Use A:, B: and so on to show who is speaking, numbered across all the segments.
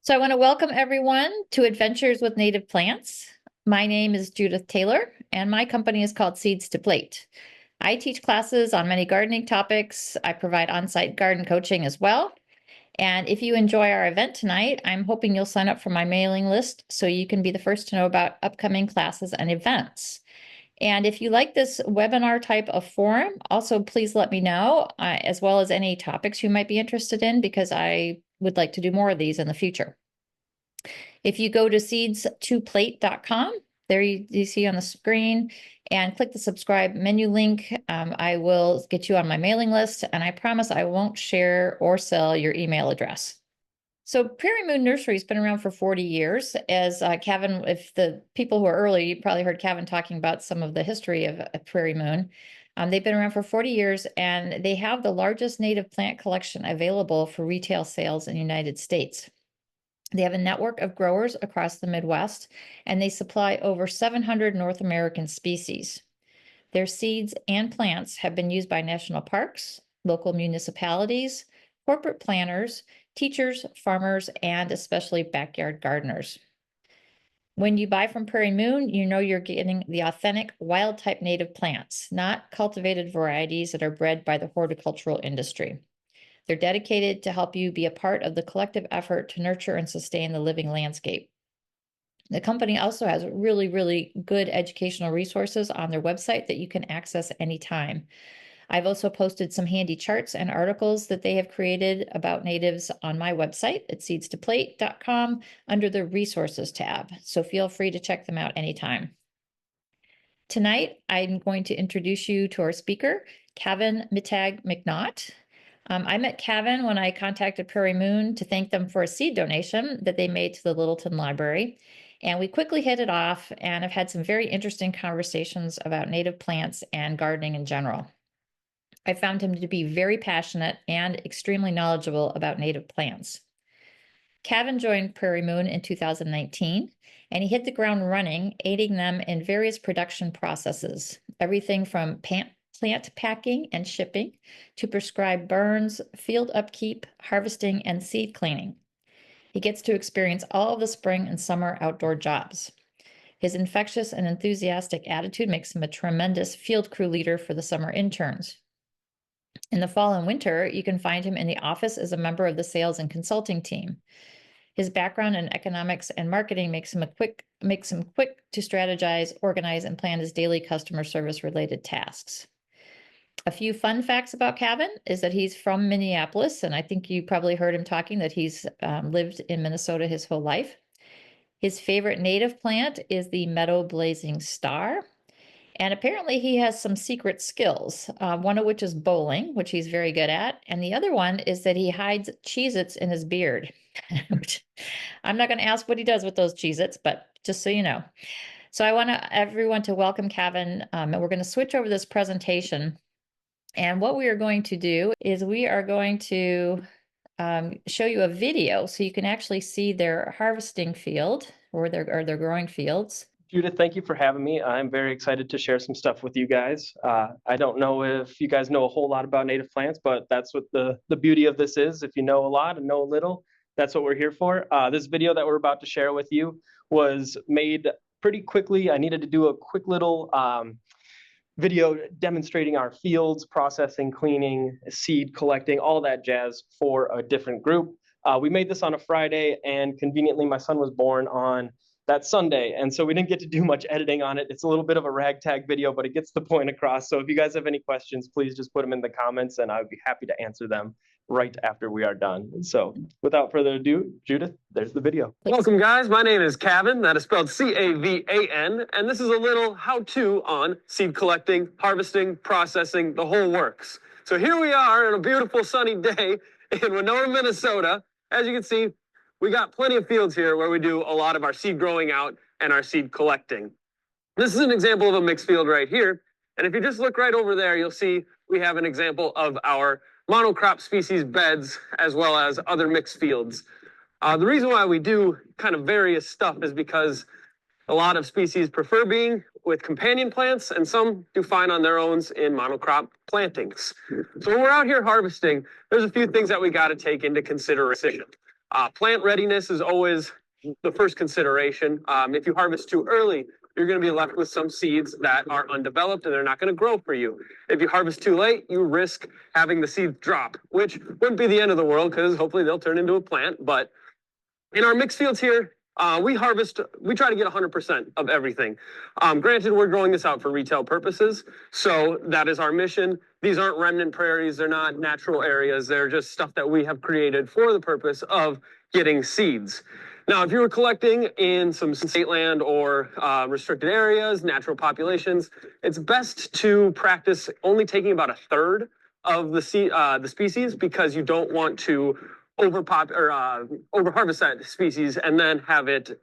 A: So I want to welcome everyone to Adventures with Native Plants. My name is Judith Taylor, and my company is called Seeds to Plate. I teach classes on many gardening topics. I provide on-site garden coaching as well. And if you enjoy our event tonight, I'm hoping you'll sign up for my mailing list so you can be the first to know about upcoming classes and events. And if you like this webinar type of forum, also please let me know, as well as any topics you might be interested in, because I would like to do more of these in the future. If you go to seeds2plate.com, there you see on the screen, and click the subscribe menu link, I will get you on my mailing list, and I promise I won't share or sell your email address. So Prairie Moon Nursery has been around for 40 years. As Cavan, if the people who are early, you probably heard Cavan talking about some of the history of Prairie Moon. They've been around for 40 years, and they have the largest native plant collection available for retail sales in the United States. They have a network of growers across the Midwest, and they supply over 700 North American species. Their seeds and plants have been used by national parks, local municipalities, corporate planners, teachers, farmers, and especially backyard gardeners. When you buy from Prairie Moon, you know you're getting the authentic wild type native plants, not cultivated varieties that are bred by the horticultural industry. They're dedicated to help you be a part of the collective effort to nurture and sustain the living landscape. The company also has really, really good educational resources on their website that you can access anytime. I've also posted some handy charts and articles that they have created about natives on my website at seeds2plate.com under the resources tab. So feel free to check them out anytime. Tonight, I'm going to introduce you to our speaker, Cavan Mittag-McNaught. I met Cavan when I contacted Prairie Moon to thank them for a seed donation that they made to the Littleton Library. And we quickly hit it off and have had some very interesting conversations about native plants and gardening in general. I found him to be very passionate and extremely knowledgeable about native plants. Cavan joined Prairie Moon in 2019, and he hit the ground running, aiding them in various production processes, everything from plant packing and shipping to prescribed burns, field upkeep, harvesting, and seed cleaning. He gets to experience all of the spring and summer outdoor jobs. His infectious and enthusiastic attitude makes him a tremendous field crew leader for the summer interns. In the fall and winter, you can find him in the office as a member of the sales and consulting team. His background in economics and marketing makes him quick to strategize, organize, and plan his daily customer service related tasks. A few fun facts about Cavan is that he's from Minneapolis, and I think you probably heard him talking that he's lived in Minnesota his whole life. His favorite native plant is the meadow blazing star. And apparently he has some secret skills, one of which is bowling, which he's very good at. And the other one is that he hides Cheez-Its in his beard. I'm not going to ask what he does with those Cheez-Its, but just so you know. So I want everyone to welcome Cavan, and we're going to switch over this presentation. And what we are going to do is we are going to show you a video so you can actually see their harvesting field or their growing fields.
B: Judith, thank you for having me. I'm very excited to share some stuff with you guys. I don't know if you guys know a whole lot about native plants, but that's what the beauty of this is. If you know a lot and know a little, that's what we're here for. This video that we're about to share with you was made pretty quickly. I needed to do a quick little video demonstrating our fields, processing, cleaning, seed collecting, all that jazz for a different group. We made this on a Friday, and conveniently my son was born on that Sunday, and so we didn't get to do much editing on it. It's a little bit of a ragtag video, but it gets the point across. So if you guys have any questions, please just put them in the comments, and I would be happy to answer them right after we are done. So without further ado, Judith, there's the video.
C: Welcome, guys. My name is Cavan. That is spelled C-A-V-A-N, and this is a little how-to on seed collecting, harvesting, processing, the whole works. So here we are on a beautiful sunny day in Winona, Minnesota. As you can see, we got plenty of fields here where we do a lot of our seed growing out and our seed collecting. This is an example of a mixed field right here. And if you just look right over there, you'll see we have an example of our monocrop species beds as well as other mixed fields. The reason why we do kind of various stuff is because a lot of species prefer being with companion plants, and some do fine on their own in monocrop plantings. So when we're out here harvesting, there's a few things that we got to take into consideration. Plant readiness is always the first consideration. If you harvest too early, you're going to be left with some seeds that are undeveloped and they're not going to grow for you. If you harvest too late, you risk having the seeds drop, which wouldn't be the end of the world because hopefully they'll turn into a plant. But in our mixed fields here, we try to get 100% of everything. Granted, we're growing this out for retail purposes, so that is our mission. These aren't remnant prairies, they're not natural areas, they're just stuff that we have created for the purpose of getting seeds. Now, if you were collecting in some state land or restricted areas, natural populations, it's best to practice only taking about a third of the species because you don't want to overharvest that species and then have it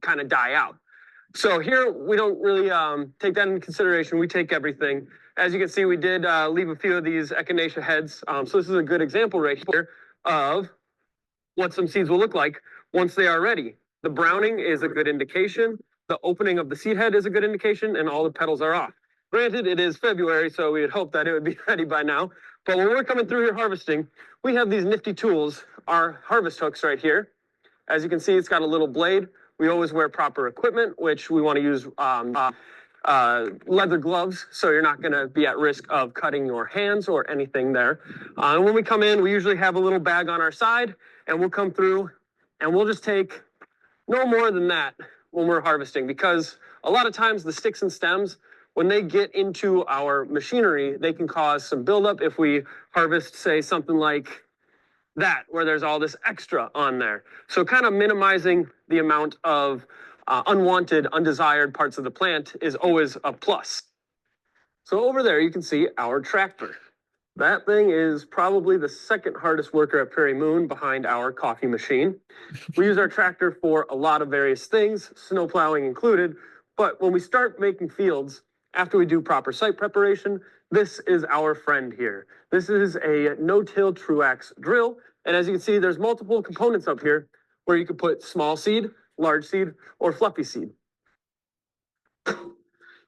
C: kind of die out. So here we don't really take that into consideration. We take everything. As you can see, we did leave a few of these echinacea heads. So this is a good example right here of what some seeds will look like once they are ready. The browning is a good indication. The opening of the seed head is a good indication, and all the petals are off. Granted, it is February, so we would hope that it would be ready by now. But when we're coming through here harvesting, we have these nifty tools, our harvest hooks right here. As you can see, it's got a little blade. We always wear proper equipment, which we want to use leather gloves, so you're not going to be at risk of cutting your hands or anything there. And when we come in, we usually have a little bag on our side, and we'll come through and we'll just take no more than that when we're harvesting, because a lot of times the sticks and stems, when they get into our machinery, they can cause some buildup if we harvest, say, something like that, where there's all this extra on there. So kind of minimizing the amount of unwanted, undesired parts of the plant is always a plus. So over there, you can see our tractor. That thing is probably the second hardest worker at Prairie Moon behind our coffee machine. We use our tractor for a lot of various things, snow plowing included, but when we start making fields, after we do proper site preparation, this is our friend here. This is a no-till Truax drill, and as you can see, there's multiple components up here where you can put small seed, large seed, or fluffy seed.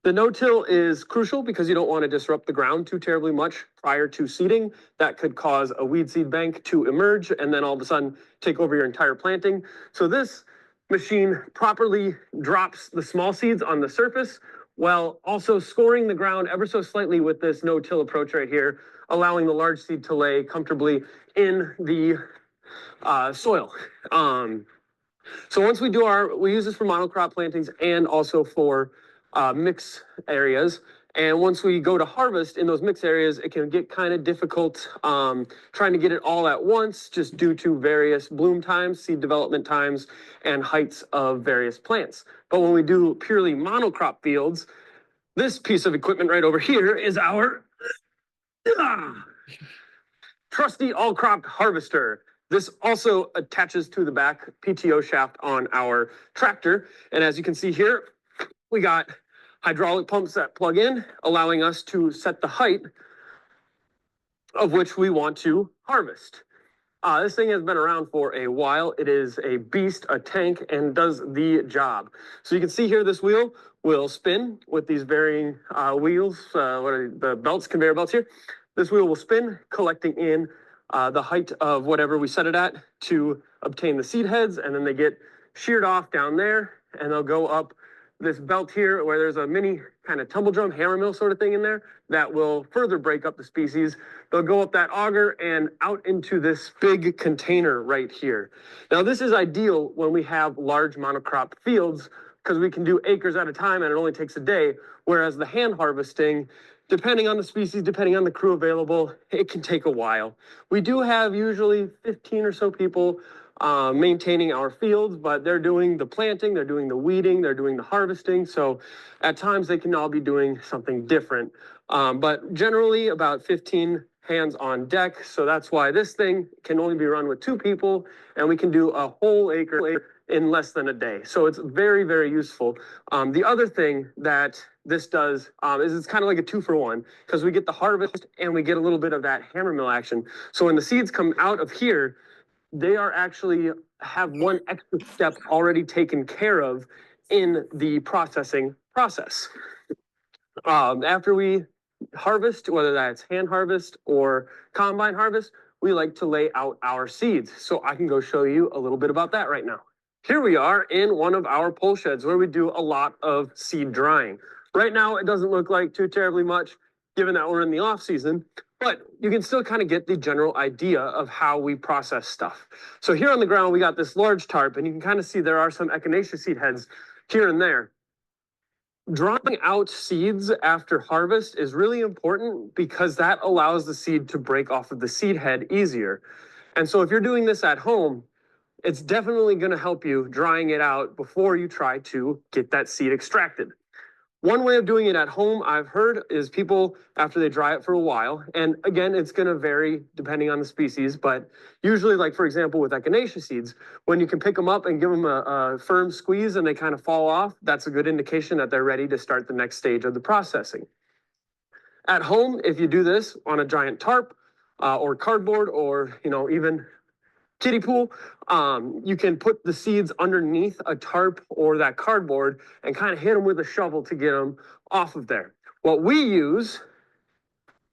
C: The no-till is crucial because you don't want to disrupt the ground too terribly much prior to seeding. That could cause a weed seed bank to emerge and then all of a sudden take over your entire planting. So this machine properly drops the small seeds on the surface while also scoring the ground ever so slightly with this no-till approach right here, allowing the large seed to lay comfortably in the soil. So once we use this for monocrop plantings and also for mix areas. And once we go to harvest in those mix areas, it can get kind of difficult trying to get it all at once just due to various bloom times, seed development times, and heights of various plants. But when we do purely monocrop fields, this piece of equipment right over here is our trusty all-crop harvester. This also attaches to the back PTO shaft on our tractor. And as you can see here, we got hydraulic pumps that plug in, allowing us to set the height of which we want to harvest. This thing has been around for a while. It is a beast, a tank, and does the job. So you can see here, this wheel will spin with these varying wheels. What are the belts, conveyor belts here? This wheel will spin, collecting in the height of whatever we set it at to obtain the seed heads, and then they get sheared off down there, and they'll go up this belt here where there's a mini kind of tumble drum hammer mill sort of thing in there that will further break up the species. They'll go up that auger and out into this big container right here. Now this is ideal when we have large monocrop fields because we can do acres at a time and it only takes a day, whereas the hand harvesting, depending on the species, depending on the crew available, it can take a while. We do have usually 15 or so people maintaining our fields, but they're doing the planting, they're doing the weeding, they're doing the harvesting. So at times they can all be doing something different. But generally about 15 hands on deck. So that's why this thing can only be run with 2 people and we can do a whole acre in less than a day. So it's very, very useful. The other thing that this does is it's kind of like a 2-for-1 because we get the harvest and we get a little bit of that hammer mill action. So when the seeds come out of here, they are actually have one extra step already taken care of in the processing process. After we harvest, whether that's hand harvest or combine harvest, we like to lay out our seeds. So I can go show you a little bit about that right now. Here we are in one of our pole sheds where we do a lot of seed drying. Right now, it doesn't look like too terribly much given that we're in the off season, but you can still kind of get the general idea of how we process stuff. So here on the ground, we got this large tarp, and you can kind of see there are some echinacea seed heads here and there. Drawing out seeds after harvest is really important because that allows the seed to break off of the seed head easier. And so if you're doing this at home, it's definitely going to help you drying it out before you try to get that seed extracted. One way of doing it at home, I've heard, is people, after they dry it for a while, and again, it's going to vary depending on the species, but usually, like for example, with echinacea seeds, when you can pick them up and give them a firm squeeze and they kind of fall off, that's a good indication that they're ready to start the next stage of the processing. At home, if you do this on a giant tarp or cardboard or even kiddie pool, you can put the seeds underneath a tarp or that cardboard and kind of hit them with a shovel to get them off of there. What we use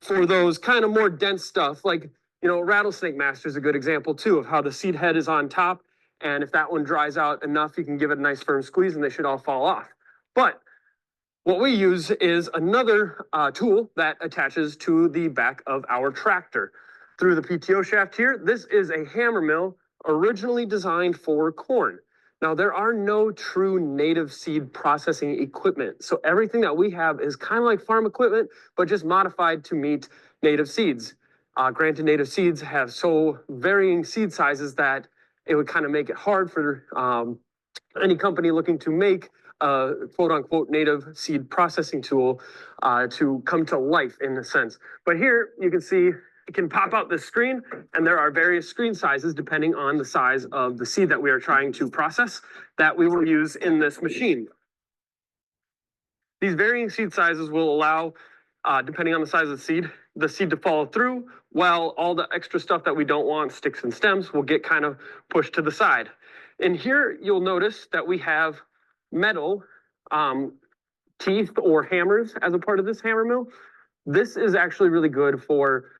C: for those kind of more dense stuff, like, rattlesnake master is a good example too of how the seed head is on top. And if that one dries out enough, you can give it a nice firm squeeze and they should all fall off. But what we use is another tool that attaches to the back of our tractor. Through the PTO shaft here, this is a hammer mill originally designed for corn. Now, there are no true native seed processing equipment. So everything that we have is kind of like farm equipment, but just modified to meet native seeds. Granted, native seeds have so varying seed sizes that it would kind of make it hard for any company looking to make a quote unquote native seed processing tool to come to life in a sense. But here you can see it can pop out this screen, and there are various screen sizes depending on the size of the seed that we are trying to process that we will use in this machine. These varying seed sizes will allow, depending on the size of the seed to follow through, while all the extra stuff that we don't want, sticks and stems, will get kind of pushed to the side. And here you'll notice that we have metal teeth or hammers as a part of this hammer mill. This is actually really good for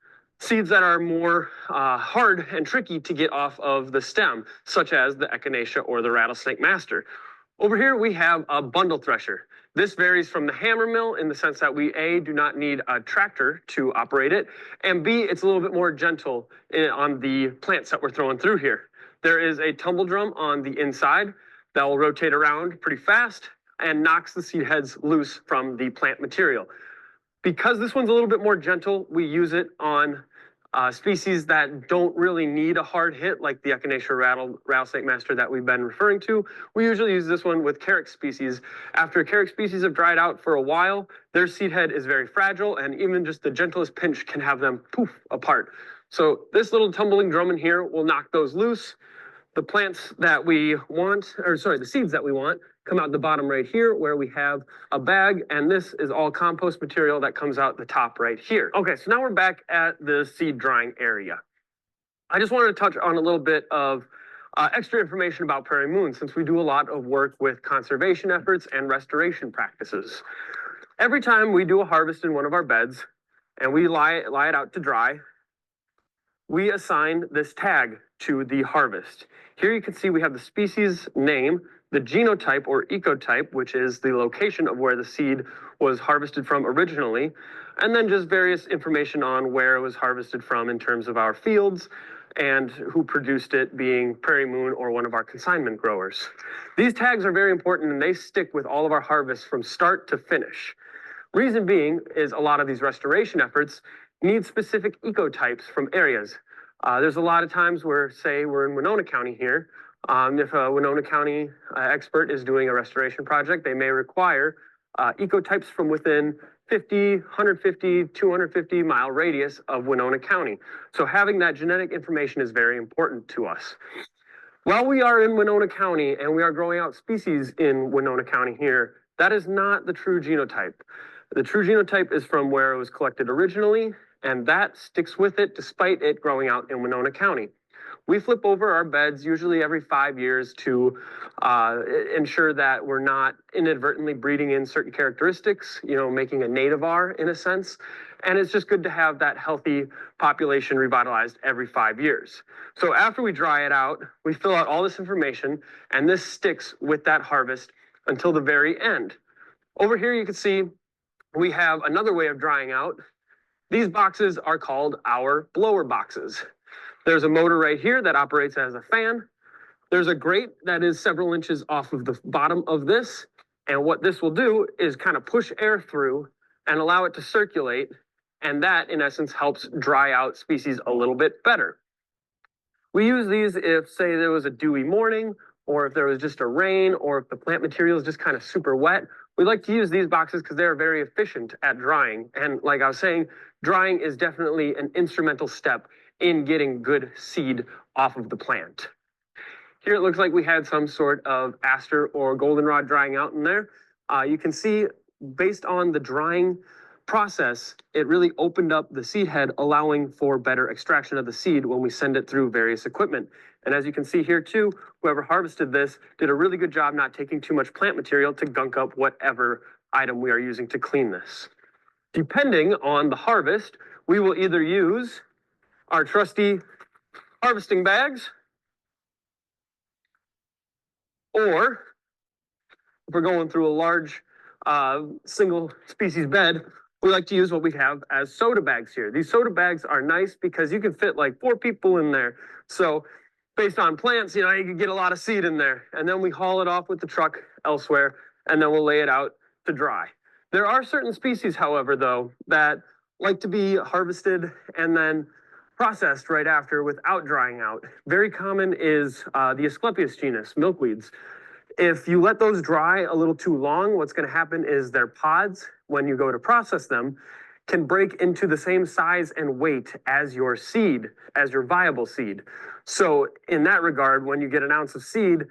C: seeds that are more hard and tricky to get off of the stem, such as the echinacea or the rattlesnake master. Over here, we have a bundle thresher. This varies from the hammer mill in the sense that we, A, do not need a tractor to operate it, and B, it's a little bit more gentle on the plants that we're throwing through here. There is a tumble drum on the inside that will rotate around pretty fast and knocks the seed heads loose from the plant material. Because this one's a little bit more gentle, we use it on species that don't really need a hard hit, like the echinacea rattlesnake master that we've been referring to. We usually use this one with carrick species. After carrick species have dried out for a while, their seed head is very fragile, and even just the gentlest pinch can have them poof apart. So this little tumbling drum in here will knock those loose. The plants that we want, the seeds that we want, come out the bottom right here where we have a bag, and this is all compost material that comes out the top right here. Okay, so now we're back at the seed drying area. I just wanted to touch on a little bit of extra information about Prairie Moon, since we do a lot of work with conservation efforts and restoration practices. Every time we do a harvest in one of our beds and we lie it out to dry, we assign this tag to the harvest. Here you can see we have the species name, the genotype or ecotype, which is the location of where the seed was harvested from originally, and then just various information on where it was harvested from in terms of our fields and who produced it, being Prairie Moon or one of our consignment growers. These tags are very important, and they stick with all of our harvests from start to finish. Reason being is a lot of these restoration efforts need specific ecotypes from areas. There's a lot of times where, say, we're in Winona County here. If a Winona County expert is doing a restoration project, they may require ecotypes from within 50, 150, 250 mile radius of Winona County. So having that genetic information is very important to us. While we are in Winona County and we are growing out species in Winona County here, that is not the true genotype. The true genotype is from where it was collected originally, and that sticks with it despite it growing out in Winona County. We flip over our beds usually every 5 years to ensure that we're not inadvertently breeding in certain characteristics, making a nativar in a sense. And it's just good to have that healthy population revitalized every 5 years. So after we dry it out, we fill out all this information, and this sticks with that harvest until the very end. Over here, you can see we have another way of drying out. These boxes are called our blower boxes. There's a motor right here that operates as a fan. There's a grate that is several inches off of the bottom of this. And what this will do is kind of push air through and allow it to circulate. And that, in essence, helps dry out species a little bit better. We use these if, say, there was a dewy morning, or if there was just a rain, or if the plant material is just kind of super wet. We like to use these boxes because they're very efficient at drying. And like I was saying, drying is definitely an instrumental step in getting good seed off of the plant. Here it looks like we had some sort of aster or goldenrod drying out in there. You can see based on the drying process, it really opened up the seed head, allowing for better extraction of the seed when we send it through various equipment. And as you can see here too, whoever harvested this did a really good job not taking too much plant material to gunk up whatever item we are using to clean this. Depending on the harvest, we will either use our trusty harvesting bags, or if we're going through a large single species bed, we like to use what we have as soda bags here. These soda bags are nice because you can fit like 4 people in there. So based on plants, you can get a lot of seed in there. And then we haul it off with the truck elsewhere, and then we'll lay it out to dry. There are certain species, however, though, that like to be harvested and then processed right after without drying out. Very common is the Asclepias genus, milkweeds. If you let those dry a little too long, what's going to happen is their pods, when you go to process them, can break into the same size and weight as your seed, as your viable seed. So in that regard, when you get an ounce of seed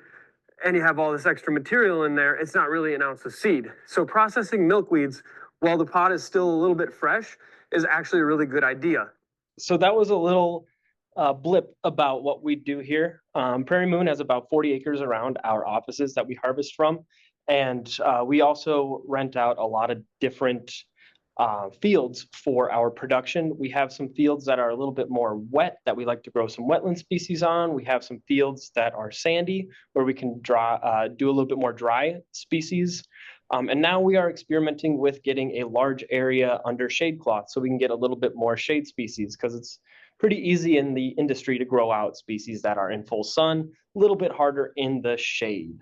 C: and you have all this extra material in there, it's not really an ounce of seed. So processing milkweeds while the pod is still a little bit fresh is actually a really good idea.
B: So that was a little blip about what we do here. Prairie Moon has about 40 acres around our offices that we harvest from. And we also rent out a lot of different fields for our production. We have some fields that are a little bit more wet that we like to grow some wetland species on. We have some fields that are sandy where we can do a little bit more dry species. And now we are experimenting with getting a large area under shade cloth so we can get a little bit more shade species, because it's pretty easy in the industry to grow out species that are in full sun, a little bit harder in the shade.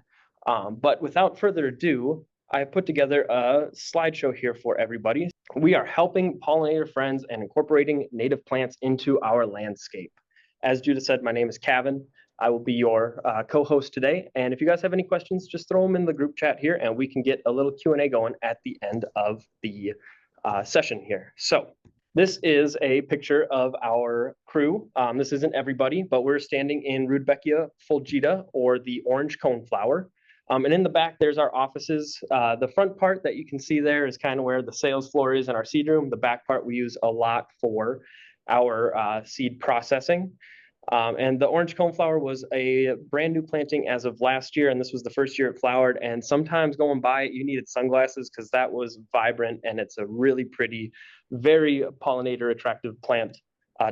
B: But without further ado, I put together a slideshow here for everybody. We are helping pollinator friends and incorporating native plants into our landscape. As Judith said, my name is Cavan. I will be your co-host today. And if you guys have any questions, just throw them in the group chat here and we can get a little Q&A going at the end of the session here. So this is a picture of our crew. This isn't everybody, but we're standing in Rudbeckia fulgida, or the orange coneflower. And in the back, there's our offices. The front part that you can see there is kind of where the sales floor is in our seed room. The back part we use a lot for our seed processing. And the orange coneflower was a brand new planting as of last year, and this was the first year it flowered. And sometimes going by it, you needed sunglasses because that was vibrant, and it's a really pretty, very pollinator attractive plant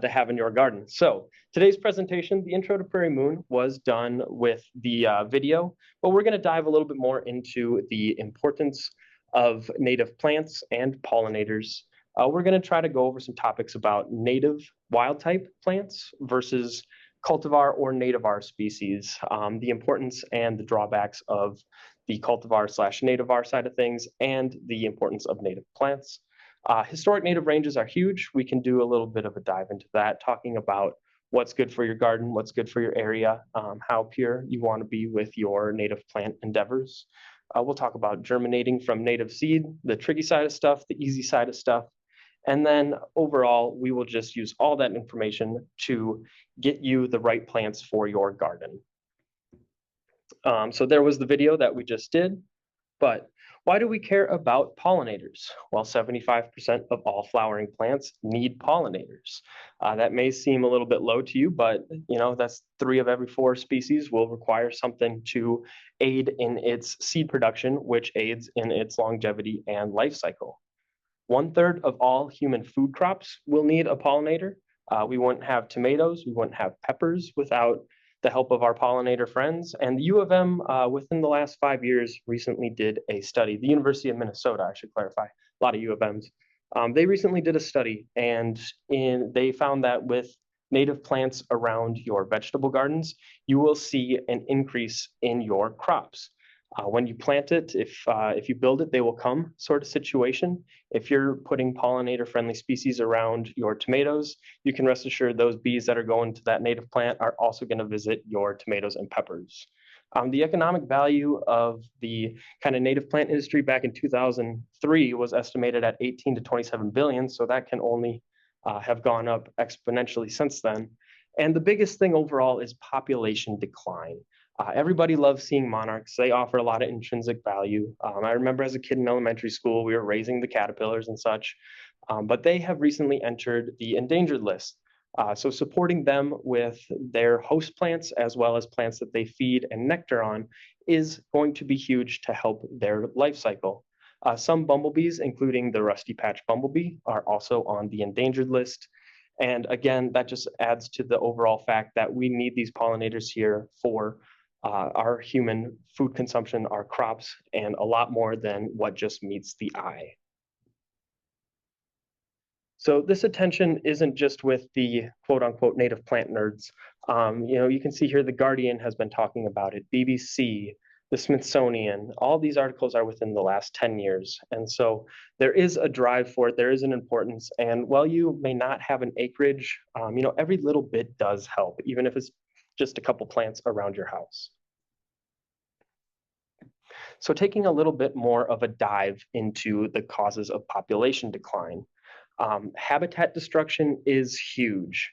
B: to have in your garden. So today's presentation, the intro to Prairie Moon, was done with the video, but we're going to dive a little bit more into the importance of native plants and pollinators. We're going to try to go over some topics about native wild type plants versus cultivar or nativar species, the importance and the drawbacks of the cultivar/nativar side of things, and the importance of native plants. Historic native ranges are huge. We can do a little bit of a dive into that, talking about what's good for your garden, what's good for your area, how pure you want to be with your native plant endeavors. We'll talk about germinating from native seed, the tricky side of stuff, the easy side of stuff. And then overall, we will just use all that information to get you the right plants for your garden. So there was the video that we just did, but Why do we care about pollinators? Well, 75% of all flowering plants need pollinators. That may seem a little bit low to you, but that's 3 of every 4 species will require something to aid in its seed production, which aids in its longevity and life cycle. 1/3 of all human food crops will need a pollinator. We wouldn't have tomatoes, we wouldn't have peppers without the help of our pollinator friends. And the U of M, within the last 5 years, recently did a study. The University of Minnesota, I should clarify, a lot of U of M's. They recently did a study, and they found that with native plants around your vegetable gardens, you will see an increase in your crops. When you plant it, if you build it, they will come sort of situation. If you're putting pollinator-friendly species around your tomatoes, you can rest assured those bees that are going to that native plant are also going to visit your tomatoes and peppers. The economic value of the kind of native plant industry back in 2003 was estimated at 18 to 27 billion, so that can only have gone up exponentially since then. And the biggest thing overall is population decline. Everybody loves seeing monarchs. They offer a lot of intrinsic value. I remember as a kid in elementary school, we were raising the caterpillars and such, but they have recently entered the endangered list. So supporting them with their host plants as well as plants that they feed and nectar on is going to be huge to help their life cycle. Some bumblebees, including the rusty patch bumblebee, are also on the endangered list. And again, that just adds to the overall fact that we need these pollinators here for our human food consumption, our crops, and a lot more than what just meets the eye. So this attention isn't just with the quote unquote native plant nerds. You can see here the Guardian has been talking about it, BBC, the Smithsonian, all these articles are within the last 10 years. And so there is a drive for it, there is an importance. And while you may not have an acreage, every little bit does help, even if it's just a couple plants around your house. So taking a little bit more of a dive into the causes of population decline. Habitat destruction is huge.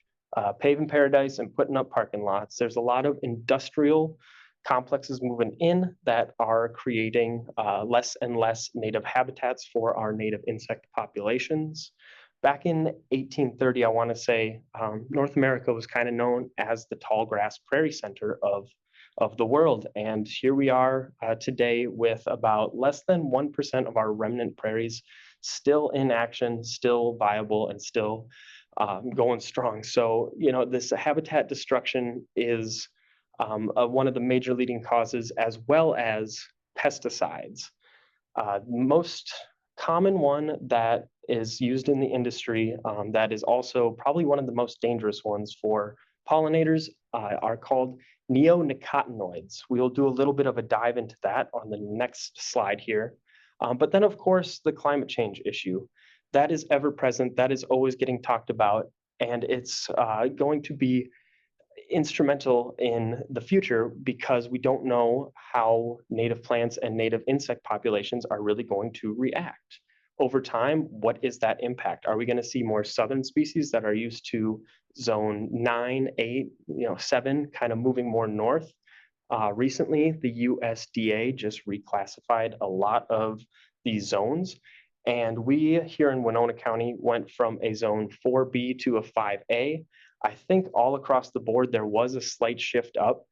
B: Paving paradise and putting up parking lots. There's a lot of industrial complexes moving in that are creating less and less native habitats for our native insect populations. Back in 1830, I want to say, North America was kind of known as the tall grass prairie center of the world. And here we are today with about less than 1% of our remnant prairies still in action, still viable, and still going strong. So, this habitat destruction is one of the major leading causes, as well as pesticides. Most common one that is used in the industry that is also probably one of the most dangerous ones for pollinators are called neonicotinoids. We'll do a little bit of a dive into that on the next slide here. But then, of course, the climate change issue. That is ever present, that is always getting talked about, and it's going to be instrumental in the future because we don't know how native plants and native insect populations are really going to react. Over time, what is that impact? Are we going to see more southern species that are used to zone 9, 8, 7, kind of moving more north? Recently, the USDA just reclassified a lot of these zones, and we here in Winona County went from a zone 4B to a 5A. I think all across the board there was a slight shift up,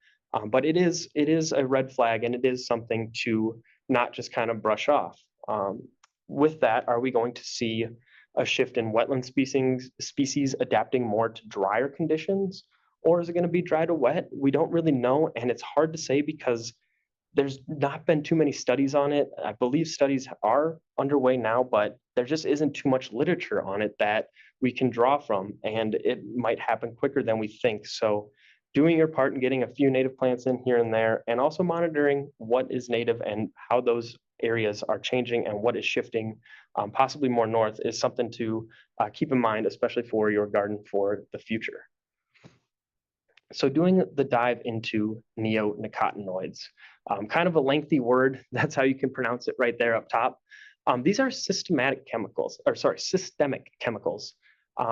B: but it is a red flag, and it is something to not just kind of brush off. With that, are we going to see a shift in wetland species adapting more to drier conditions? Or is it going to be dry to wet? We don't really know, and it's hard to say because there's not been too many studies on it. I believe studies are underway now, but there just isn't too much literature on it that we can draw from, and it might happen quicker than we think. So doing your part in getting a few native plants in here and there, and also monitoring what is native and how those areas are changing and what is shifting, possibly more north, is something to keep in mind, especially for your garden for the future. So doing the dive into neonicotinoids, kind of a lengthy word. That's how you can pronounce it right there up top. These are systemic chemicals,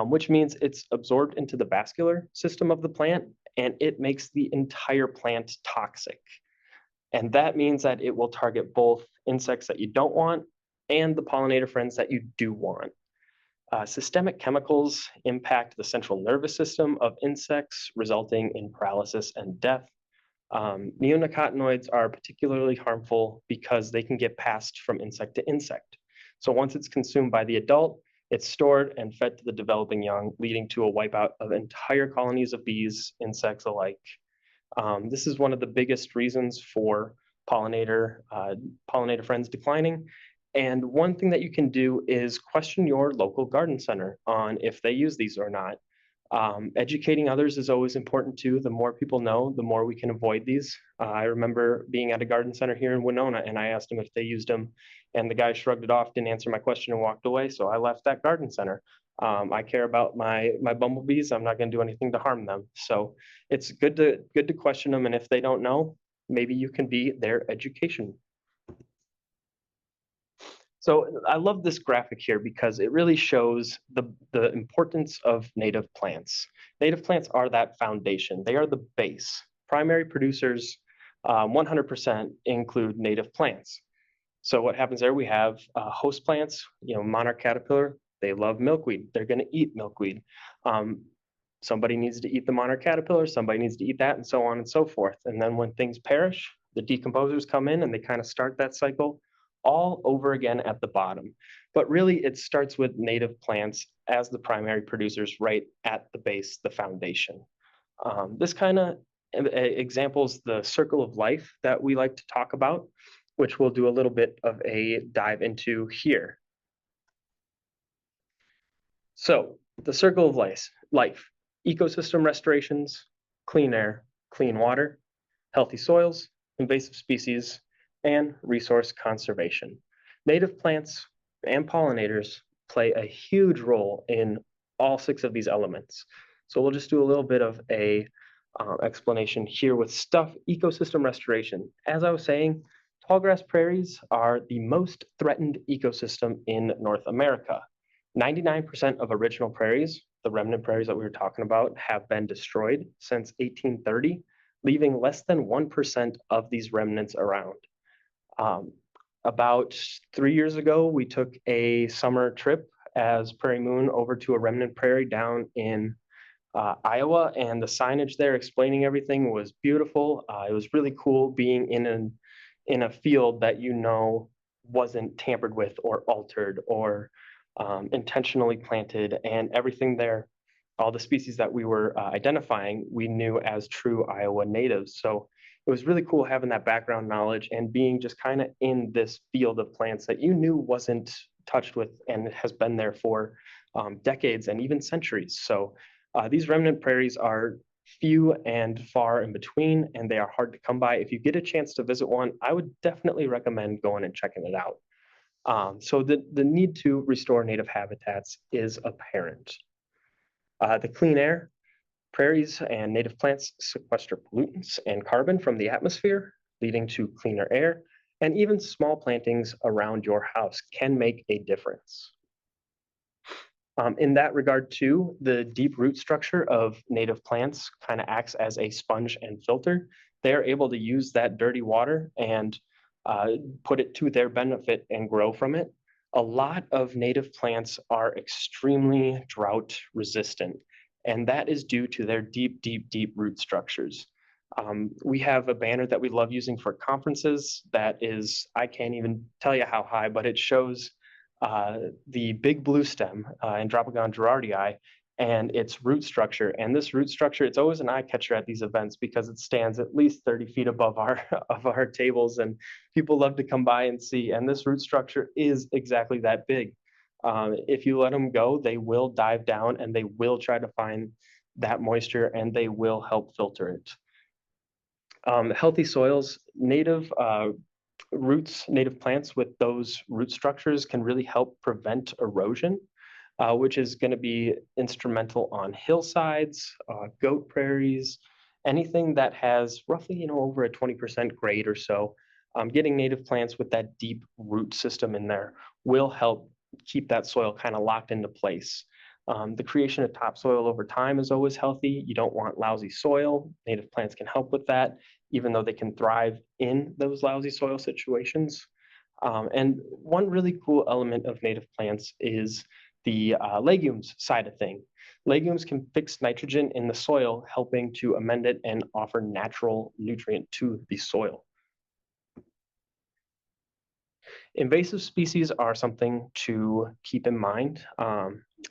B: which means it's absorbed into the vascular system of the plant, and it makes the entire plant toxic. And that means that it will target both insects that you don't want and the pollinator friends that you do want. Systemic chemicals impact the central nervous system of insects, resulting in paralysis and death. Neonicotinoids are particularly harmful because they can get passed from insect to insect. So once it's consumed by the adult, it's stored and fed to the developing young, leading to a wipeout of entire colonies of bees, insects alike. This is one of the biggest reasons for pollinator friends declining. And one thing that you can do is question your local garden center on if they use these or not. Educating others is always important too. The more people know, the more we can avoid these. I remember being at a garden center here in Winona, and I asked them if they used them, and the guy shrugged it off, didn't answer my question, and walked away. So I left that garden center. I care about my bumblebees. I'm not going to do anything to harm them. So it's good to question them, and if they don't know, maybe you can be their education. So I love this graphic here because it really shows the importance of native plants. Native plants are that foundation. They are the base. Primary producers, 100% include native plants. So what happens there, we have host plants, monarch caterpillar, they love milkweed. They're going to eat milkweed. Somebody needs to eat the monarch caterpillar, somebody needs to eat that, and so on and so forth. And then when things perish, the decomposers come in and they kind of start that cycle all over again at the bottom. But really, it starts with native plants as the primary producers right at the base, the foundation. This kind of examples the circle of life that we like to talk about, which we'll do a little bit of a dive into here. So the circle of life, ecosystem restorations, clean air, clean water, healthy soils, invasive species, and resource conservation. Native plants and pollinators play a huge role in all 6 of these elements. So we'll just do a little bit of a explanation here with ecosystem restoration. As I was saying, tallgrass prairies are the most threatened ecosystem in North America. 99% of original prairies, the remnant prairies that we were talking about, have been destroyed since 1830, leaving less than 1% of these remnants around. About 3 years ago, we took a summer trip as Prairie Moon over to a remnant prairie down in Iowa, and the signage there explaining everything was beautiful. It was really cool being in a field that wasn't tampered with or altered or intentionally planted, and everything there, all the species that we were identifying, we knew as true Iowa natives. So it was really cool having that background knowledge and being just kind of in this field of plants that you knew wasn't touched with and has been there for decades and even centuries. So these remnant prairies are few and far in between, and they are hard to come by. If you get a chance to visit one, I would definitely recommend going and checking it out. So the need to restore native habitats is apparent. The clean air, prairies and native plants sequester pollutants and carbon from the atmosphere, leading to cleaner air, and even small plantings around your house can make a difference. In that regard too, the deep root structure of native plants kind of acts as a sponge and filter. They're able to use that dirty water and put it to their benefit and grow from it. A lot of native plants are extremely drought resistant, and that is due to their deep, deep, deep root structures. We have a banner that we love using for conferences that is, I can't even tell you how high, but it shows the big blue stem Andropogon gerardii and its root structure. And this root structure, it's always an eye catcher at these events because it stands at least 30 feet above our tables, and people love to come by and see. And this root structure is exactly that big. If you let them go, they will dive down and they will try to find that moisture and they will help filter it. Healthy soils, native plants with those root structures can really help prevent erosion, which is going to be instrumental on hillsides, goat prairies, anything that has roughly, over a 20% grade or so. Getting native plants with that deep root system in there will help keep that soil kind of locked into place. The creation of topsoil over time is always healthy. You don't want lousy soil. Native plants can help with that. even though they can thrive in those lousy soil situations. And one really cool element of native plants is the legumes side of thing. Legumes can fix nitrogen in the soil, helping to amend it and offer natural nutrient to the soil. Invasive species are something to keep in mind.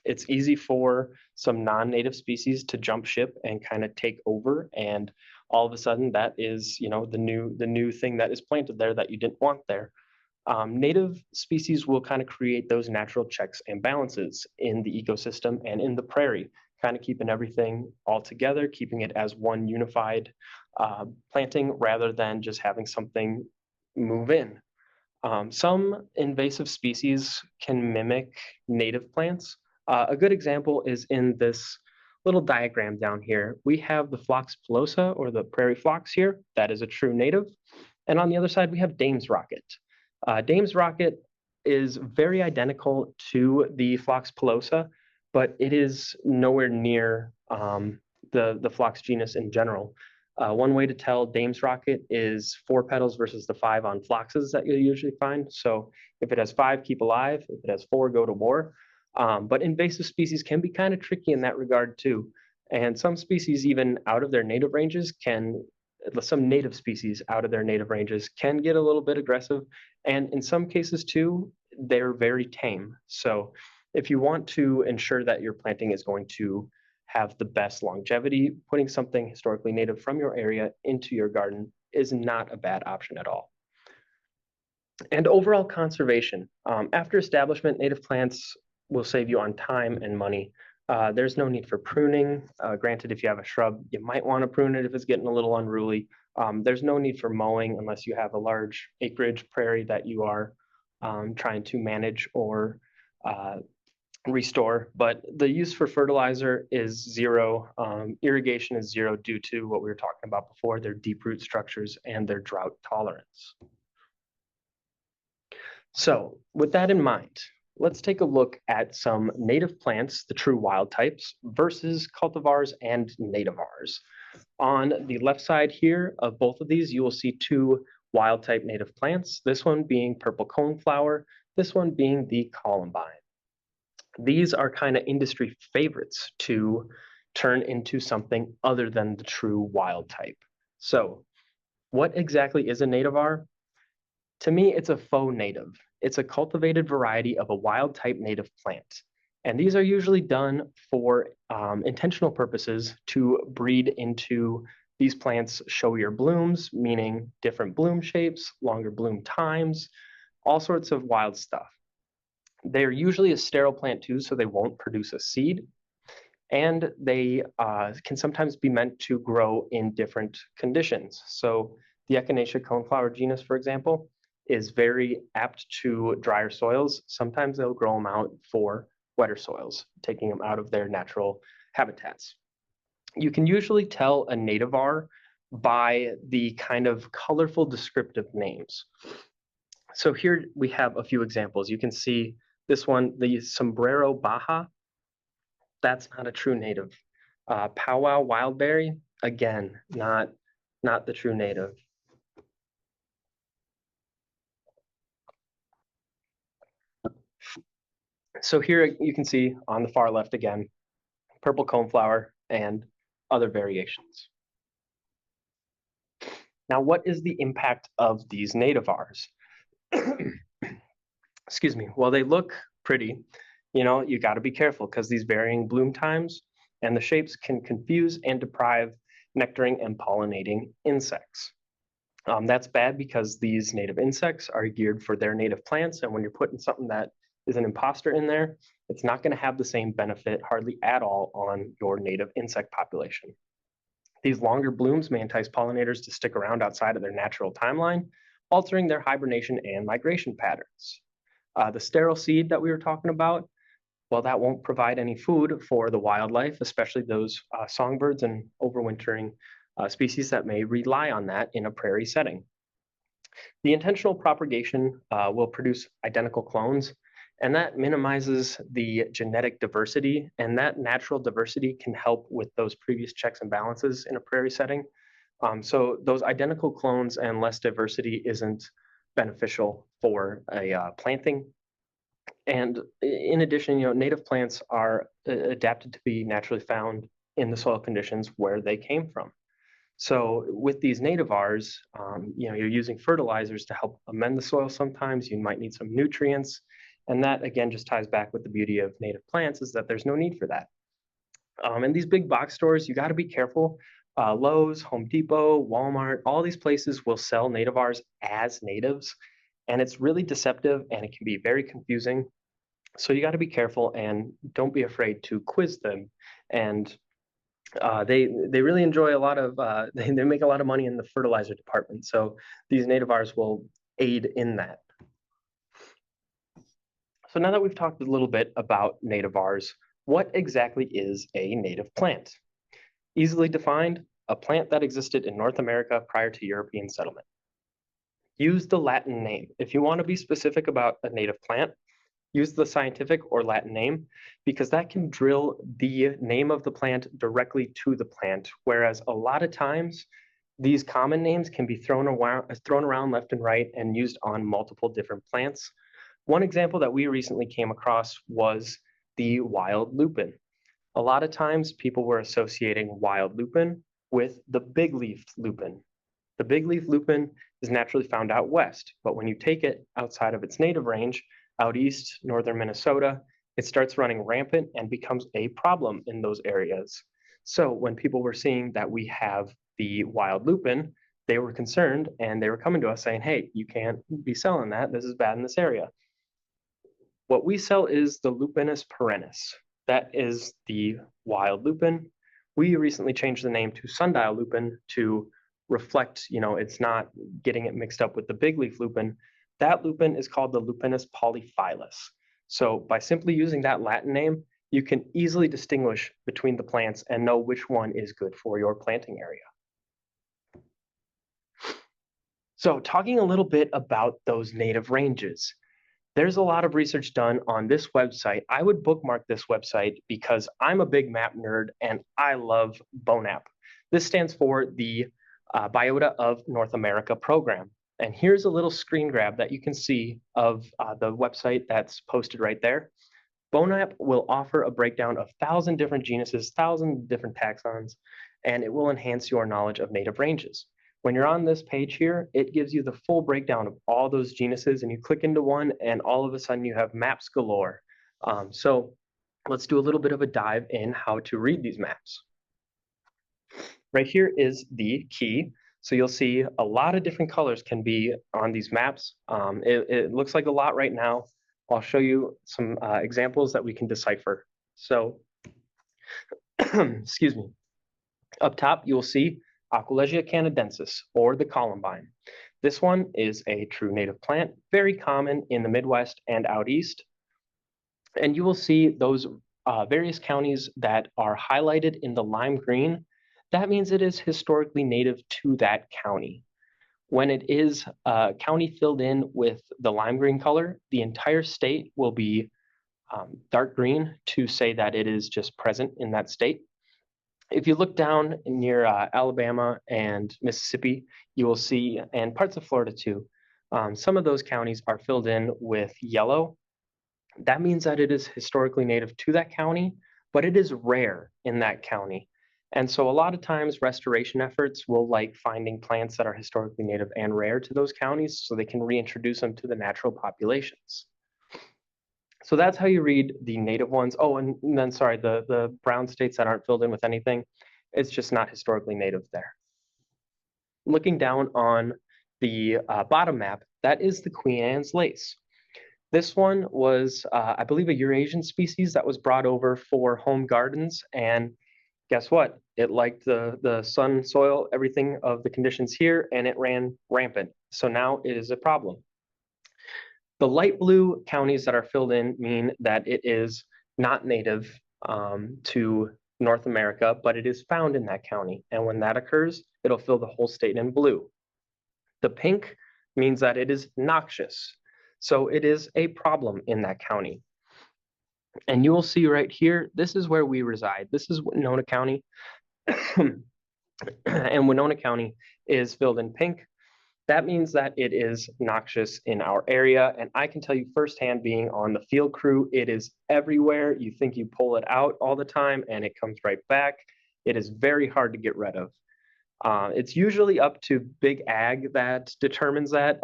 B: It's easy for some non-native species to jump ship and kind of take over, and all of a sudden that is, the new thing that is planted there that you didn't want there. Native species will kind of create those natural checks and balances in the ecosystem and in the prairie, kind of keeping everything all together, keeping it as one unified planting rather than just having something move in. Some invasive species can mimic native plants. A good example is in this little diagram down here. We have the Phlox pilosa, or the prairie phlox here. That is a true native. And on the other side, we have Dame's rocket. Dame's rocket is very identical to the Phlox pilosa, but it is nowhere near the phlox genus in general. One way to tell Dame's rocket is 4 petals versus the 5 on phloxes that you usually find. So if it has 5, keep alive. If it has 4, go to war. But invasive species can be kind of tricky in that regard too. And some species even out of their native ranges some native species out of their native ranges can get a little bit aggressive. And in some cases too, they're very tame. So if you want to ensure that your planting is going to have the best longevity, putting something historically native from your area into your garden is not a bad option at all. And overall conservation. After establishment, native plants will save you on time and money. There's no need for pruning. Granted, if you have a shrub, you might want to prune it if it's getting a little unruly. There's no need for mowing unless you have a large acreage prairie that you are trying to manage or restore, but the use for fertilizer is 0. Irrigation is 0 due to what we were talking about before, their deep root structures and their drought tolerance. So with that in mind, let's take a look at some native plants, the true wild types, versus cultivars and nativars. On the left side here of both of these, you will see 2 wild type native plants, this one being purple coneflower, this one being the columbine. These are kind of industry favorites to turn into something other than the true wild type. So what exactly is a nativar? To me, it's a faux native. It's a cultivated variety of a wild type native plant. And these are usually done for intentional purposes to breed into these plants showier blooms, meaning different bloom shapes, longer bloom times, all sorts of wild stuff. They're usually a sterile plant too, so they won't produce a seed. And they can sometimes be meant to grow in different conditions. So the Echinacea coneflower genus, for example, is very apt to drier soils. Sometimes they'll grow them out for wetter soils, taking them out of their natural habitats. You can usually tell a nativar by the kind of colorful descriptive names. So here we have a few examples. You can see this one, the Sombrero Baja, that's not a true native. Powwow Wildberry, again, not the true native. So here you can see on the far left again, purple coneflower and other variations. Now, what is the impact of these nativars? Excuse me. Well, they look pretty. You got to be careful because these varying bloom times and the shapes can confuse and deprive nectaring and pollinating insects. That's bad because these native insects are geared for their native plants, and when you're putting something that is an imposter in there, it's not going to have the same benefit hardly at all on your native insect population. These longer blooms may entice pollinators to stick around outside of their natural timeline, altering their hibernation and migration patterns. The sterile seed that we were talking about, well, that won't provide any food for the wildlife, especially those songbirds and overwintering species that may rely on that in a prairie setting. The intentional propagation will produce identical clones, and that minimizes the genetic diversity, and that natural diversity can help with those previous checks and balances in a prairie setting. So those identical clones and less diversity isn't beneficial for a planting. And in addition, native plants are adapted to be naturally found in the soil conditions where they came from. So with these nativars, you're using fertilizers to help amend the soil sometimes. You might need some nutrients. And that, again, just ties back with the beauty of native plants is that there's no need for that. And these big box stores, you got to be careful. Lowe's, Home Depot, Walmart, all these places will sell nativars as natives. And it's really deceptive and it can be very confusing. So you got to be careful and don't be afraid to quiz them. And they really enjoy a lot of they make a lot of money in the fertilizer department. So these nativars will aid in that. So now that we've talked a little bit about nativars, what exactly is a native plant? Easily defined, a plant that existed in North America prior to European settlement. Use the Latin name. If you want to be specific about a native plant, use the scientific or Latin name because that can drill the name of the plant directly to the plant. Whereas a lot of times, these common names can be thrown around left and right and used on multiple different plants. One example that we recently came across was the wild lupin. A lot of times people were associating wild lupin with the big-leafed lupin. The big-leaf lupin is naturally found out west, but when you take it outside of its native range, out east, northern Minnesota, it starts running rampant and becomes a problem in those areas. So when people were seeing that we have the wild lupin, they were concerned and they were coming to us saying, hey, you can't be selling that. This is bad in this area. What we sell is the Lupinus perennis. That is the wild lupin. We recently changed the name to sundial lupin to reflect, it's not getting it mixed up with the big leaf lupin. That lupin is called the Lupinus polyphyllus. So by simply using that Latin name, you can easily distinguish between the plants and know which one is good for your planting area. So talking a little bit about those native ranges. There's a lot of research done on this website. I would bookmark this website because I'm a big map nerd and I love BONAP. This stands for the Biota of North America program. And here's a little screen grab that you can see of the website that's posted right there. BONAP will offer a breakdown of 1,000 different genuses, 1,000 different taxons, and it will enhance your knowledge of native ranges. When you're on this page here, it gives you the full breakdown of all those genuses, and you click into one, and all of a sudden you have maps galore. So let's do a little bit of a dive in how to read these maps. Right here is the key. So you'll see a lot of different colors can be on these maps. It looks like a lot right now. I'll show you some examples that we can decipher. So, excuse me. Up top, you'll see Aquilegia canadensis, or the columbine. This one is a true native plant, very common in the Midwest and out east. And you will see those various counties that are highlighted in the lime green. That means it is historically native to that county. When it is a county filled in with the lime green color, the entire state will be dark green to say that it is just present in that state. If you look down near Alabama and Mississippi, you will see, and parts of Florida too, some of those counties are filled in with yellow. That means that it is historically native to that county, but it is rare in that county. And so a lot of times restoration efforts will like finding plants that are historically native and rare to those counties so they can reintroduce them to the natural populations. So that's how you read the native ones. Oh, and then, sorry, the brown states that aren't filled in with anything, it's just not historically native there. Looking down on the bottom map, that is the Queen Anne's lace. This one was, I believe, a Eurasian species that was brought over for home gardens. And guess what? It liked the sun, soil, everything of the conditions here, and it ran rampant. So now it is a problem. The light blue counties that are filled in mean that it is not native to North America, but it is found in that county. And when that occurs, it'll fill the whole state in blue. The pink means that it is noxious. So it is a problem in that county. And you will see right here, this is where we reside. This is Winona County. and Winona County is filled in pink. That means that it is noxious in our area. And I can tell you firsthand, being on the field crew, it is everywhere. You think you pull it out all the time and it comes right back. It is very hard to get rid of. It's usually up to Big Ag that determines that.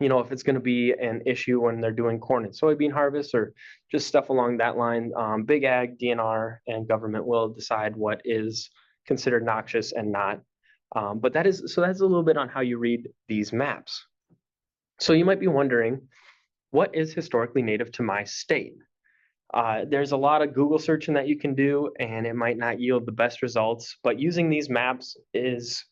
B: If it's going to be an issue when they're doing corn and soybean harvest or just stuff along that line, Big Ag, DNR, and government will decide what is considered noxious and not. But that's a little bit on how you read these maps. So you might be wondering, what is historically native to my state? There's a lot of Google searching that you can do, and it might not yield the best results, but using these maps is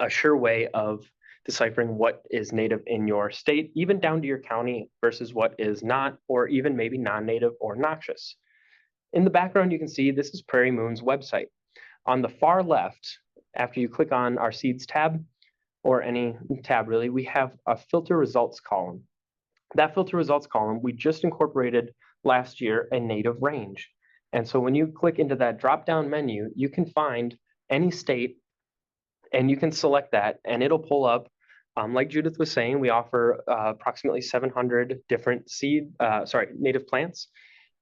B: a sure way of deciphering what is native in your state, even down to your county, versus what is not, or even maybe non-native or noxious. In the background, you can see this is Prairie Moon's website. On the far left, after you click on our seeds tab, or any tab really, we have a filter results column. That filter results column, we just incorporated last year a native range. And so when you click into that drop-down menu, you can find any state and you can select that and it'll pull up. Like Judith was saying, we offer approximately 700 different native plants.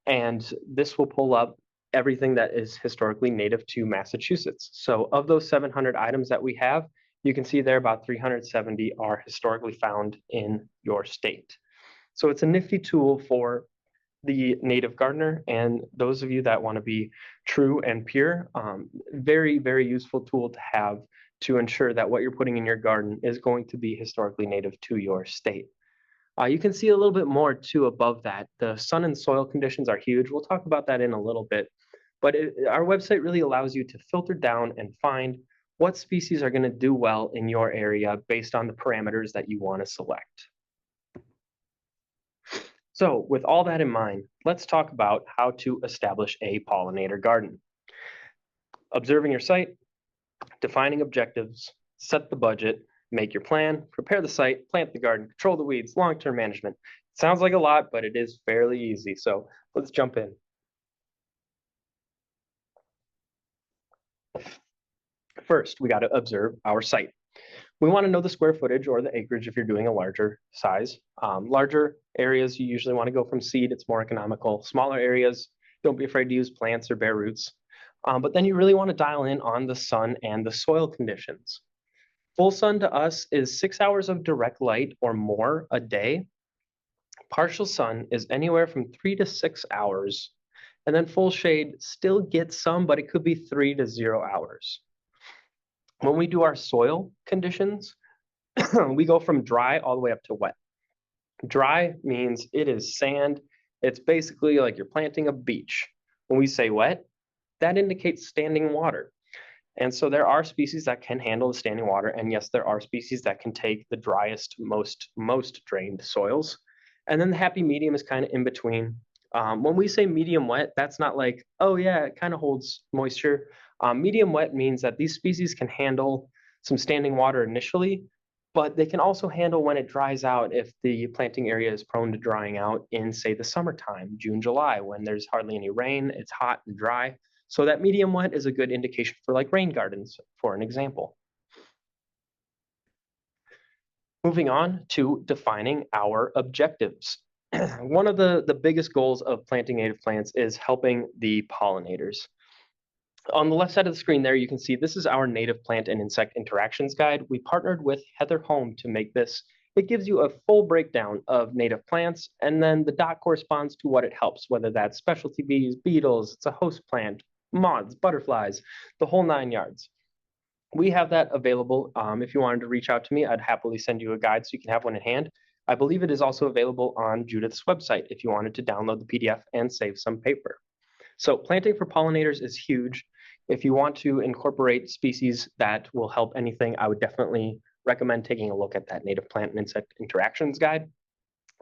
B: And this will pull up everything that is historically native to Massachusetts. So of those 700 items that we have, you can see there about 370 are historically found in your state. So it's a nifty tool for the native gardener and those of you that want to be true and pure. Very, very useful tool to have to ensure that what you're putting in your garden is going to be historically native to your state. You can see a little bit more too above that. The sun and soil conditions are huge. We'll talk about that in a little bit. But our website really allows you to filter down and find what species are going to do well in your area based on the parameters that you want to select. So with all that in mind, let's talk about how to establish a pollinator garden. Observing your site, defining objectives, set the budget, make your plan, prepare the site, plant the garden, control the weeds, long-term management. It sounds like a lot, but it is fairly easy. So let's jump in. First, we got to observe our site. We want to know the square footage or the acreage if you're doing a larger size. Larger areas, you usually want to go from seed. It's more economical. Smaller areas, don't be afraid to use plants or bare roots. But then you really want to dial in on the sun and the soil conditions. Full sun to us is 6 hours of direct light or more a day. Partial sun is anywhere from 3 to 6 hours. And then full shade still gets some, but it could be 3 to 0 hours. When we do our soil conditions, we go from dry all the way up to wet. Dry means it is sand. It's basically like you're planting a beach. When we say wet, that indicates standing water. And so there are species that can handle the standing water. And yes, there are species that can take the driest, most drained soils. And then the happy medium is kind of in between. When we say medium wet, that's not like, oh yeah, it kind of holds moisture. Medium wet means that these species can handle some standing water initially, but they can also handle when it dries out if the planting area is prone to drying out in, say, the summertime, June, July, when there's hardly any rain, it's hot and dry. So that medium wet is a good indication for like rain gardens, for an example. Moving on to defining our objectives. One of the biggest goals of planting native plants is helping the pollinators. On the left side of the screen there, you can see this is our native plant and insect interactions guide. We partnered with Heather Home to make this. It gives you a full breakdown of native plants, and then the dot corresponds to what it helps, whether that's specialty bees, beetles, it's a host plant, moths, butterflies, the whole 9 yards. We have that available. If you wanted to reach out to me, I'd happily send you a guide so you can have one in hand. I believe it is also available on Judith's website if you wanted to download the PDF and save some paper. So planting for pollinators is huge. If you want to incorporate species that will help anything, I would definitely recommend taking a look at that native plant and insect interactions guide.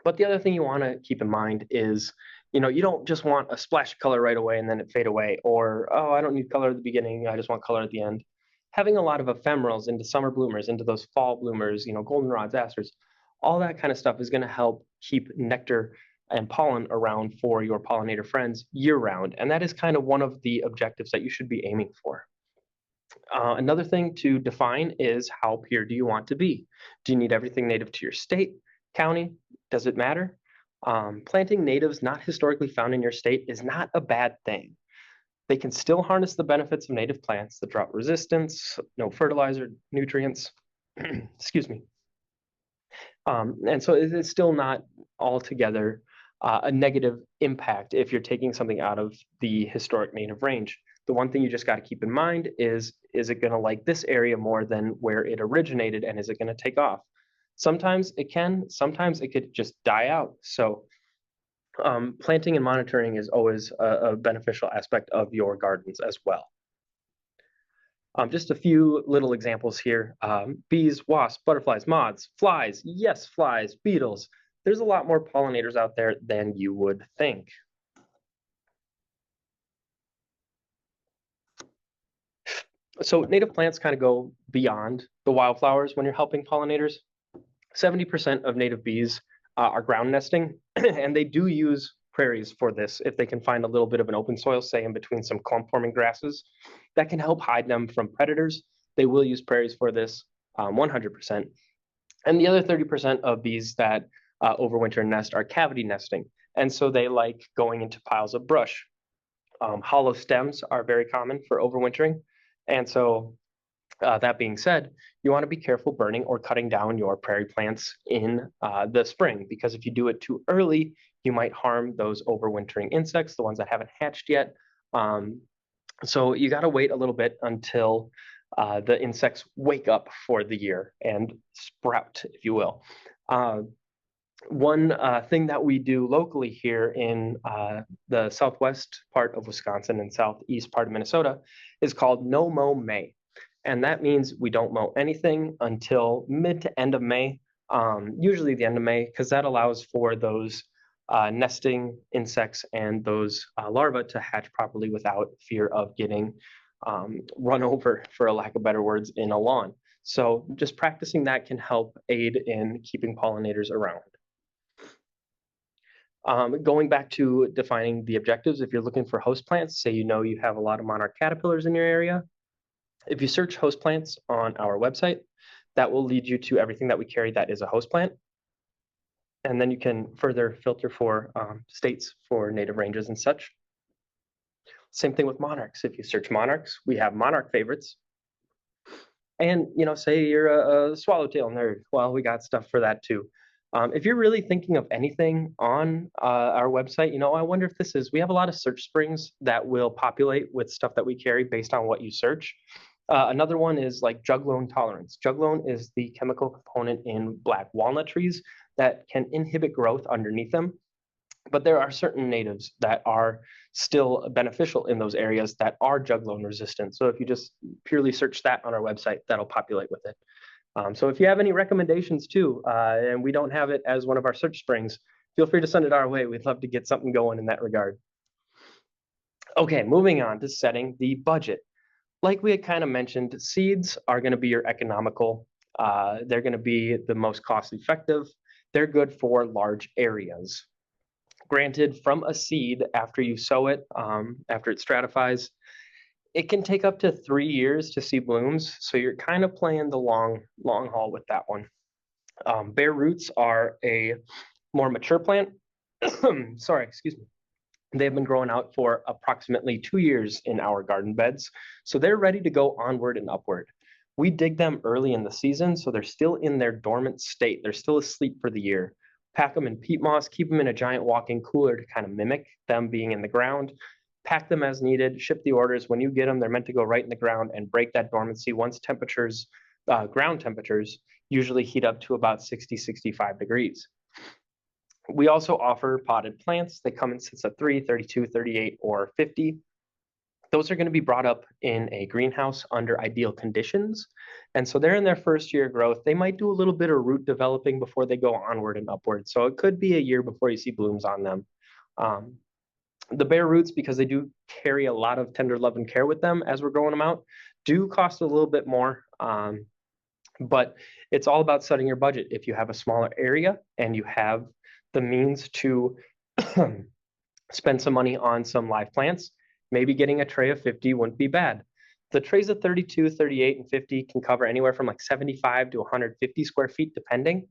B: But the other thing you want to keep in mind is, you don't just want a splash of color right away and then it fade away, or, oh, I don't need color at the beginning, I just want color at the end. Having a lot of ephemerals into summer bloomers, into those fall bloomers, goldenrods, asters, all that kind of stuff is going to help keep nectar and pollen around for your pollinator friends year round. And that is kind of one of the objectives that you should be aiming for. Another thing to define is how pure do you want to be? Do you need everything native to your state, county? Does it matter? Planting natives not historically found in your state is not a bad thing. They can still harness the benefits of native plants, the drought resistance, no fertilizer, nutrients, excuse me. And so it's still not altogether a negative impact if you're taking something out of the historic native range. The one thing you just got to keep in mind is it going to like this area more than where it originated, and is it going to take off? Sometimes it can, sometimes it could just die out. So planting and monitoring is always a beneficial aspect of your gardens as well. Just a few little examples here. Bees, wasps, butterflies, moths, flies, yes, flies, beetles. There's a lot more pollinators out there than you would think. So native plants kind of go beyond the wildflowers when you're helping pollinators. 70% of native bees are ground nesting, and they do use prairies for this if they can find a little bit of an open soil, say in between some clump-forming grasses. That can help hide them from predators. They will use prairies for this 100%. And the other 30% of bees that overwinter and nest are cavity nesting. And so they like going into piles of brush. Hollow stems are very common for overwintering. And so that being said, you want to be careful burning or cutting down your prairie plants in the spring, because if you do it too early, you might harm those overwintering insects, the ones that haven't hatched yet. So you got to wait a little bit until the insects wake up for the year and sprout, if you will. One thing that we do locally here in the southwest part of Wisconsin and southeast part of Minnesota is called No Mow May. And that means we don't mow anything until mid to end of May, usually the end of May, because that allows for those nesting insects and those larvae to hatch properly without fear of getting run over, for a lack of better words, in a lawn. So just practicing that can help aid in keeping pollinators around. Going back to defining the objectives, if you're looking for host plants, say you know you have a lot of monarch caterpillars in your area, if you search host plants on our website, that will lead you to everything that we carry that is a host plant. And then you can further filter for states for native ranges and such. Same thing with monarchs. If you search monarchs, we have monarch favorites. And, you know, say you're a swallowtail nerd, well, we got stuff for that too. If you're really thinking of anything on our website, you know, I wonder if this is, we have a lot of search springs that will populate with stuff that we carry based on what you search. Another one is like juglone tolerance. Juglone is the chemical component in black walnut trees that can inhibit growth underneath them. But there are certain natives that are still beneficial in those areas that are juglone resistant. So if you just purely search that on our website, that'll populate with it. So if you have any recommendations too, and we don't have it as one of our search springs, feel free to send it our way. We'd love to get something going in that regard. Okay, moving on to setting the budget. Like we had kind of mentioned, seeds are going to be your economical. They're going to be the most cost effective. They're good for large areas. Granted, from a seed, after you sow it, after it stratifies, it can take up to 3 years to see blooms. So you're kind of playing the long haul with that one. Bare roots are a more mature plant. Sorry, excuse me. They've been growing out for approximately 2 years in our garden beds. So they're ready to go onward and upward. We dig them early in the season, so they're still in their dormant state. They're still asleep for the year. Pack them in peat moss, keep them in a giant walk-in cooler to kind of mimic them being in the ground. Pack them as needed, ship the orders. When you get them, they're meant to go right in the ground and break that dormancy once temperatures, ground temperatures, usually heat up to about 60, 65 degrees. We also offer potted plants. They come in sets of 3, 32, 38, or 50. Those are going to be brought up in a greenhouse under ideal conditions. And so they're in their first year of growth. They might do a little bit of root developing before they go onward and upward. So it could be a year before you see blooms on them. The bare roots, because they do carry a lot of tender love and care with them as we're growing them out, do cost a little bit more. But it's all about setting your budget. If you have a smaller area and you have the means to spend some money on some live plants, maybe getting a tray of 50 wouldn't be bad. The trays of 32, 38, and 50 can cover anywhere from like 75 to 150 square feet, depending.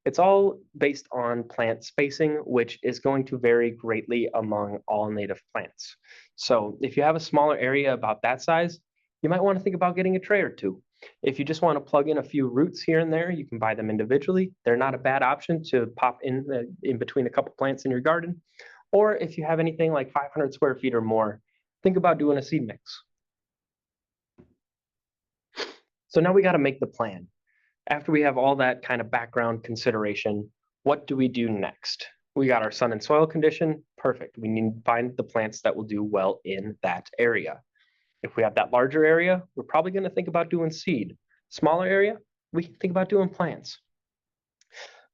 B: It's all based on plant spacing, which is going to vary greatly among all native plants. So if you have a smaller area about that size, you might want to think about getting a tray or two. If you just want to plug in a few roots here and there, you can buy them individually. They're not a bad option to pop in between a couple plants in your garden. Or if you have anything like 500 square feet or more, think about doing a seed mix. So now we got to make the plan. After we have all that kind of background consideration, what do we do next? We got our sun and soil condition, perfect. We need to find the plants that will do well in that area. If we have that larger area, we're probably going to think about doing seed. Smaller area, we can think about doing plants.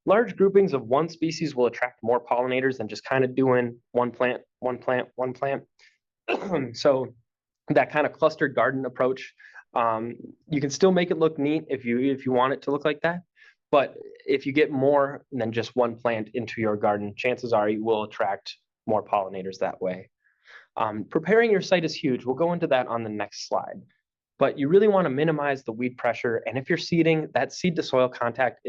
B: Large groupings of one species will attract more pollinators than just kind of doing one plant, one plant, one plant. So that kind of clustered garden approach, you can still make it look neat if you want it to look like that. But if you get more than just one plant into your garden, chances are you will attract more pollinators that way. Preparing your site is huge. We'll go into that on the next slide. But you really want to minimize the weed pressure. And if you're seeding, that seed to soil contact is